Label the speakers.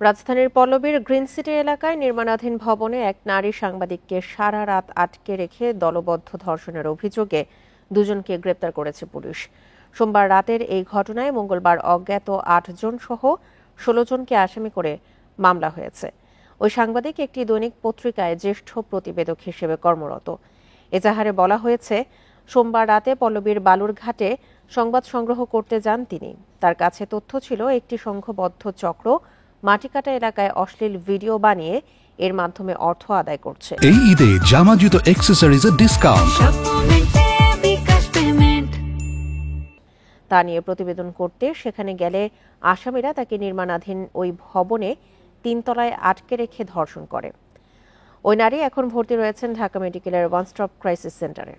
Speaker 1: রাজধানীর পল্লবীর green city এলাকায় নির্মাণাধীন ভবনে এক নারী সাংবাদিককে সারা রাত আটকে রেখে দলবদ্ধ ধর্ষণের অভিযোগে দুজনকে গ্রেপ্তার করেছে পুলিশ। সোমবার রাতের এই ঘটনায় মঙ্গলবার অজ্ঞাত ৮ জন সহ ১৬ জনকে আসামি করে মামলা হয়েছে। ওই সাংবাদিক একটি দৈনিক পত্রিকায় জ্যেষ্ঠ প্রতিবেদক হিসেবে কর্মরত। এজাহারে বলা হয়েছে, সোমবার রাতে পল্লবীর বালুরঘাটে সংবাদ সংগ্রহ করতে যান তিনি। তার কাছে তথ্য ছিল একটি সংঘবদ্ধ চক্র মাটিকাটা এলাকায় অশ্লীল ভিডিও বানিয়ে এর মাধ্যমে অর্থ আদায় করছে।
Speaker 2: এই ঈদে জামা জুতো অ্যাকসেসরিজের ডিসকাউন্ট।
Speaker 1: তা নিয়ে প্রতিবেদন করতে সেখানে গেলে আসামিরা তাকে নির্মাণাধীন ওই ভবনে ৩ তলায় আটকে রেখে ধর্ষণ করে। ওই নারী এখন ভর্তি রয়েছেন ঢাকা মেডিকেলের ওয়ান স্টপ ক্রাইসিস সেন্টারে।